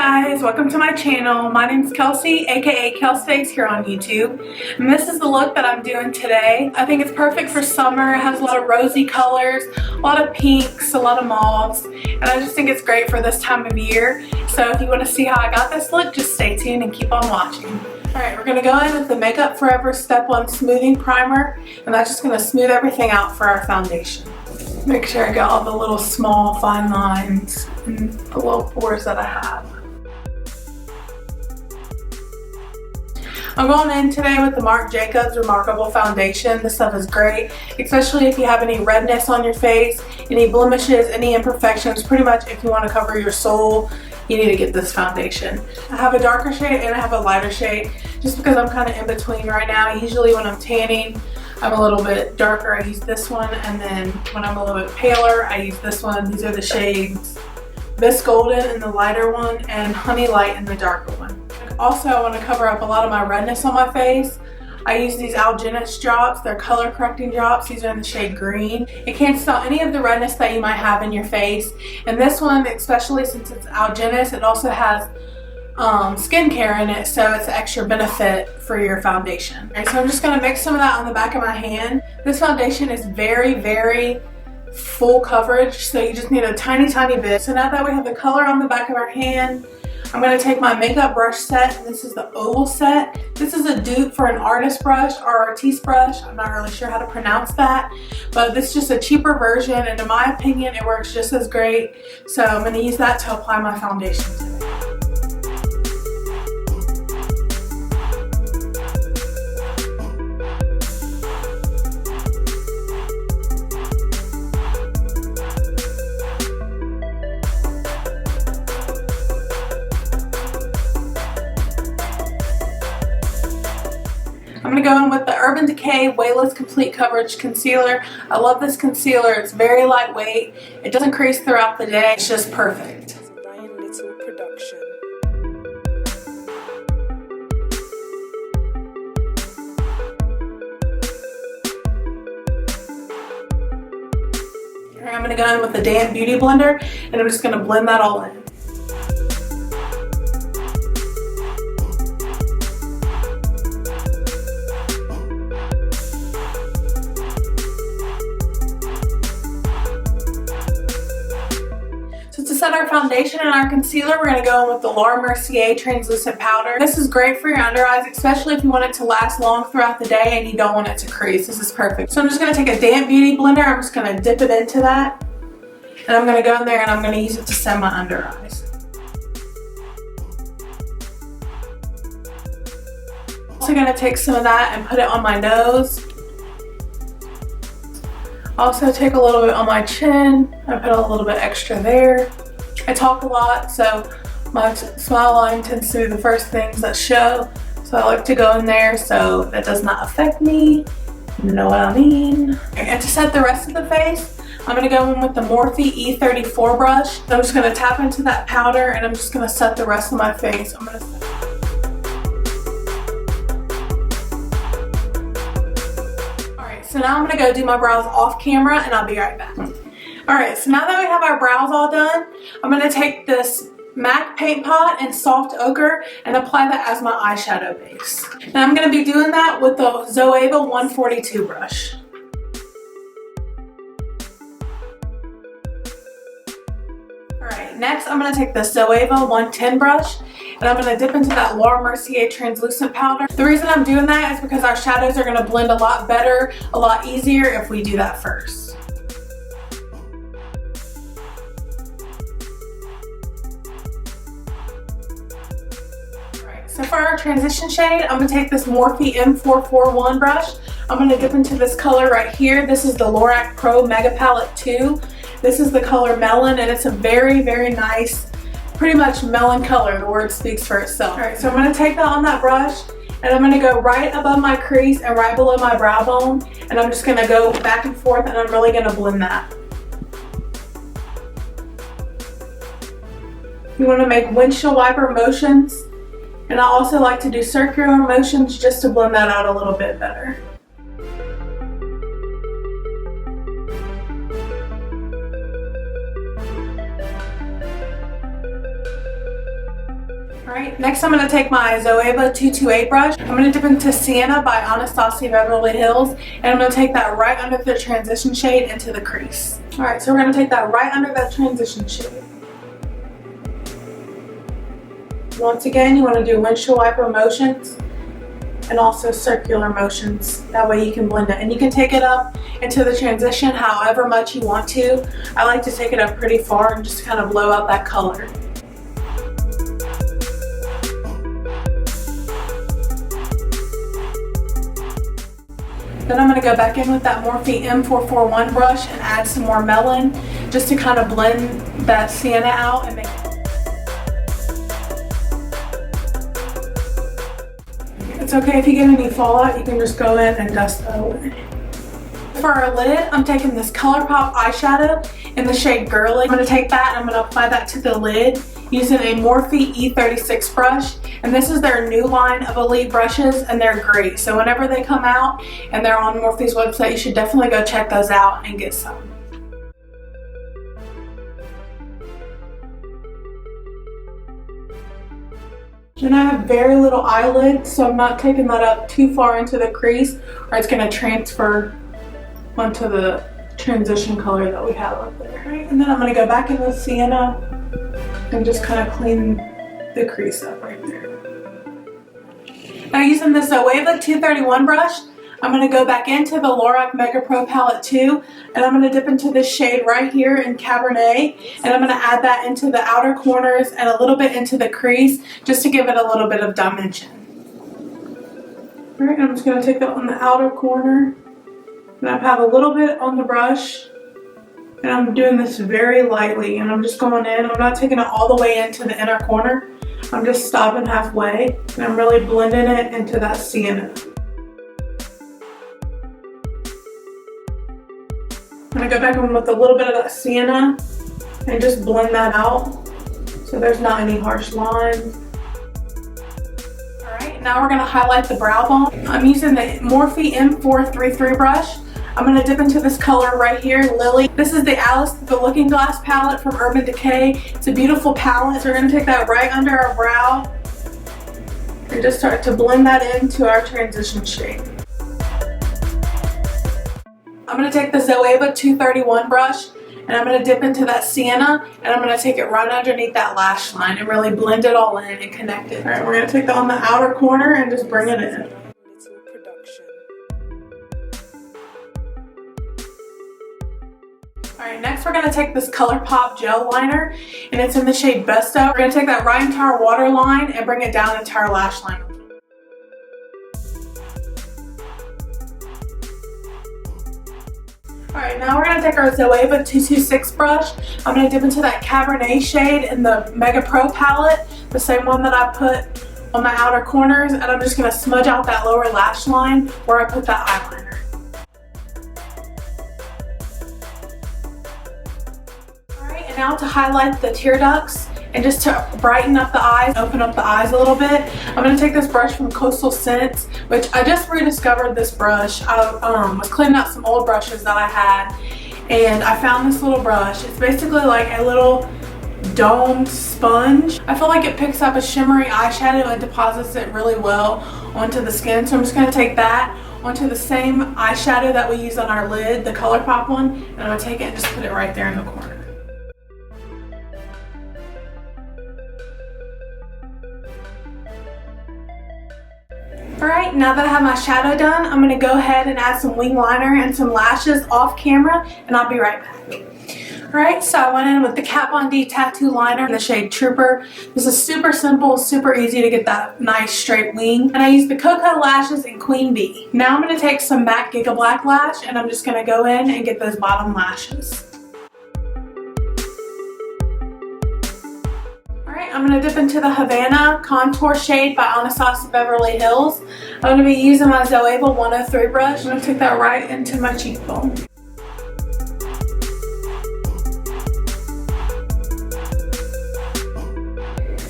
guys, welcome to my channel. My name is Kelsey, aka Kelssface here on YouTube. And this is the look that I'm doing today. I think it's perfect for summer. It has a lot of rosy colors, a lot of pinks, a lot of mauves. And I just think it's great for this time of year. So if you want to see how I got this look, just stay tuned and keep on watching. Alright, we're going to go in with the Makeup Forever Step 1 Smoothing Primer. And that's just going to smooth everything out for our foundation. Make sure I get all the little small fine lines and the little pores that I have. I'm going in today with the Marc Jacobs Remarkable Foundation. This stuff is great, especially if you have any redness on your face, any blemishes, any imperfections. Pretty much if you want to cover your soul, you need to get this foundation. I have a darker shade and I have a lighter shade just because I'm kind of in between right now. Usually when I'm tanning, I'm a little bit darker, I use this one, and then when I'm a little bit paler, I use this one. These are the shades Bisque Golden in the lighter one and Honey Light in the darker one. Also, I want to cover up a lot of my redness on my face. I use these Algenist drops. They're color correcting drops. These are in the shade green. It cancels out any of the redness that you might have in your face. And this one, especially since it's Algenist, it also has skincare in it, so it's an extra benefit for your foundation. Alright, so I'm just going to mix some of that on the back of my hand. This foundation is very, very full coverage, so you just need a tiny, tiny bit. So now that we have the color on the back of our hand, I'm going to take my makeup brush set, and this is the oval set. This is a dupe for an artist brush or artiste brush. I'm not really sure how to pronounce that, but this is just a cheaper version, and in my opinion, it works just as great. So I'm going to use that to apply my foundation today. I'm going to go in with the Urban Decay Weightless Complete Coverage Concealer. I love this concealer. It's very lightweight. It doesn't crease throughout the day. It's just perfect. I'm going to go in with the damp beauty blender, and I'm just going to blend that all in. To set our foundation and our concealer, we're going to go in with the Laura Mercier Translucent Powder. This is great for your under eyes, especially if you want it to last long throughout the day and you don't want it to crease. This is perfect. So I'm just going to take a damp beauty blender. I'm just going to dip it into that. And I'm going to go in there and I'm going to use it to set my under eyes. Also going to take some of that and put it on my nose. Also take a little bit on my chin. I put a little bit extra there. I talk a lot, so my smile line tends to be the first things that show. So I like to go in there so that does not affect me. You know what I mean? And to set the rest of the face, I'm going to go in with the Morphe E34 brush. I'm just going to tap into that powder and I'm just going to set the rest of my face. I'm going to So now I'm going to go do my brows off camera and I'll be right back. Alright, so now that we have our brows all done, I'm going to take this MAC paint pot and soft ochre and apply that as my eyeshadow base. And I'm going to be doing that with the Zoeva 142 brush. Alright, next I'm going to take the Zoeva 110 brush and I'm going to dip into that Laura Mercier Translucent Powder. The reason I'm doing that is because our shadows are going to blend a lot better, a lot easier if we do that first. Alright, so for our transition shade, I'm going to take this Morphe M441 brush. I'm going to dip into this color right here. This is the Lorac Pro Mega Palette 2. This is the color Melon, and it's a very, very nice, pretty much melon color. The word speaks for itself. Alright, so I'm going to take that on that brush, and I'm going to go right above my crease and right below my brow bone, and I'm just going to go back and forth, and I'm really going to blend that. You want to make windshield wiper motions, and I also like to do circular motions just to blend that out a little bit better. Alright, next I'm going to take my Zoeva 228 brush. I'm going to dip into Sienna by Anastasia Beverly Hills, and I'm going to take that right under the transition shade into the crease. Alright, so we're going to take that right under that transition shade. Once again, you want to do windshield wiper motions and also circular motions. That way you can blend it. And you can take it up into the transition however much you want to. I like to take it up pretty far and just kind of blow out that color. Then I'm going to go back in with that Morphe M441 brush and add some more Melon just to kind of blend that sienna out and make it. It's okay if you get any fallout, you can just go in and dust that away. For our lid, I'm taking this ColourPop eyeshadow in the shade Girly. I'm going to take that and I'm going to apply that to the lid using a Morphe E36 brush. And this is their new line of Elite brushes and they're great. So whenever they come out and they're on Morphe's website, you should definitely go check those out and get some. Then I have very little eyelid, so I'm not taking that up too far into the crease or it's going to transfer onto the transition color that we have up there. Right? And then I'm going to go back in with Sienna and just kind of clean the crease up right there. Now using this Zoeva 231 brush, I'm going to go back into the Lorac Mega Pro Palette 2 and I'm going to dip into this shade right here in Cabernet and I'm going to add that into the outer corners and a little bit into the crease just to give it a little bit of dimension. Alright, I'm just going to take that on the outer corner and I have a little bit on the brush and I'm doing this very lightly and I'm just going in. I'm not taking it all the way into the inner corner. I'm just stopping halfway and I'm really blending it into that sienna. I'm going to go back in with a little bit of that sienna and just blend that out so there's not any harsh lines. Alright, now we're going to highlight the brow bone. I'm using the Morphe M433 brush. I'm going to dip into this color right here, Lily. This is the Alice the Looking Glass palette from Urban Decay. It's a beautiful palette. So we're going to take that right under our brow and just start to blend that into our transition shade. I'm going to take the Zoeva 231 brush and I'm going to dip into that sienna and I'm going to take it right underneath that lash line and really blend it all in and connect it. Alright, we're going to take that on the outer corner and just bring it in. Alright, next we're going to take this ColourPop gel liner and it's in the shade Besto. We're going to take that right into our waterline and bring it down into our lash line. Alright, now we're going to take our Zoeva 226 brush. I'm going to dip into that Cabernet shade in the Mega Pro palette, the same one that I put on my outer corners, and I'm just going to smudge out that lower lash line where I put that eyeliner. Alright, and now to highlight the tear ducts and just to brighten up the eyes, open up the eyes a little bit, I'm going to take this brush from Coastal Scents, which I just rediscovered this brush. I was cleaning out some old brushes that I had and I found this little brush. It's basically like a little domed sponge. I feel like it picks up a shimmery eyeshadow and deposits it really well onto the skin. So I'm just going to take that onto the same eyeshadow that we use on our lid, the ColourPop one, and I'm going to take it and just put it right there in the corner. Alright, now that I have my shadow done, I'm going to go ahead and add some wing liner and some lashes off camera, and I'll be right back. Alright, so I went in with the Kat Von D Tattoo Liner in the shade Trooper. This is super simple, super easy to get that nice straight wing. And I used the Cocoa Lashes in Queen Bee. Now I'm going to take some MAC Giga Black Lash, and I'm just going to go in and get those bottom lashes. I'm going to dip into the Havana Contour shade by Anastasia Beverly Hills. I'm going to be using my Zoeva 103 brush. I'm going to take that right into my cheekbone.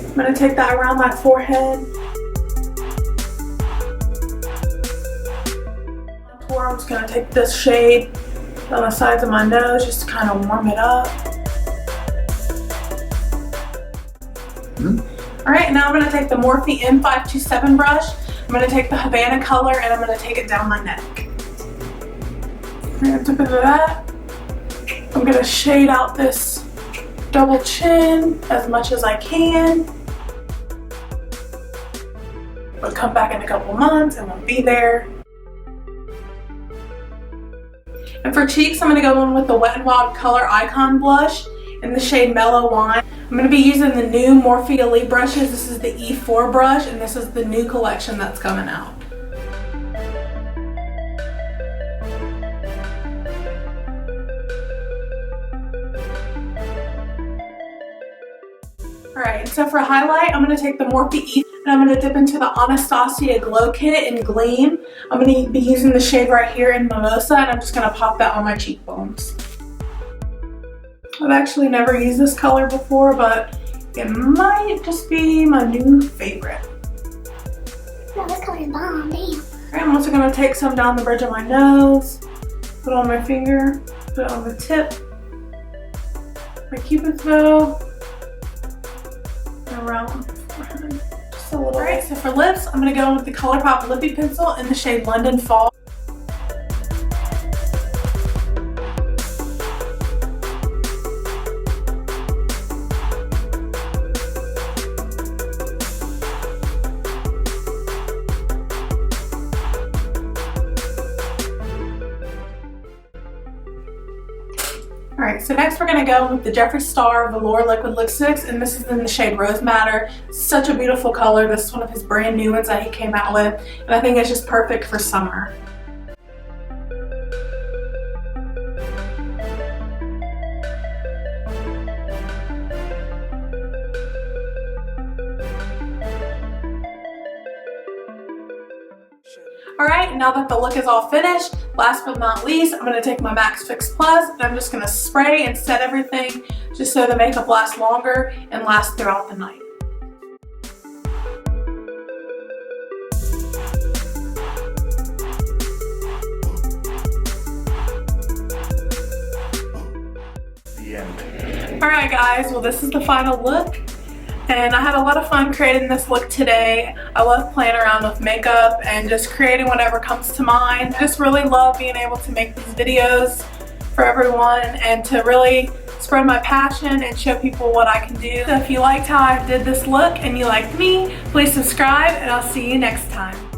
I'm going to take that around my forehead. Contour, I'm just going to take this shade on the sides of my nose just to kind of warm it up. Alright, now I'm going to take the Morphe M527 brush. I'm going to take the Havana color and I'm going to take it down my neck. I'm going to dip into that. I'm going to shade out this double chin as much as I can. I'll come back in a couple months and we'll be there. And for cheeks, I'm going to go in with the Wet n Wild Color Icon Blush in the shade Mellow Wine. I'm going to be using the new Morphe Elite brushes. This is the E4 brush, and this is the new collection that's coming out. Alright, so for highlight, I'm going to take the Morphe E and I'm going to dip into the Anastasia Glow Kit in Gleam. I'm going to be using the shade right here in Mimosa, and I'm just going to pop that on my cheekbones. I've actually never used this color before, but it might just be my new favorite. No, this color is bomb, damn. Alright, I'm also going to take some down the bridge of my nose, put it on my finger, put it on the tip, my cupid's bow, and around my forehead. Just a little. Alright, so for lips, I'm going to go in with the ColourPop Lippy Pencil in the shade London Fall. Alright, so next we're going to go with the Jeffree Star Velour Liquid Lipsticks, and this is in the shade Rose Madder. Such a beautiful color. This is one of his brand new ones that he came out with, and I think it's just perfect for summer. Alright, now that the look is all finished, last but not least, I'm going to take my MAC Fix Plus and I'm just going to spray and set everything just so the makeup lasts longer and lasts throughout the night. Alright guys, well this is the final look. And I had a lot of fun creating this look today. I love playing around with makeup and just creating whatever comes to mind. I just really love being able to make these videos for everyone and to really spread my passion and show people what I can do. So if you liked how I did this look and you liked me, please subscribe and I'll see you next time.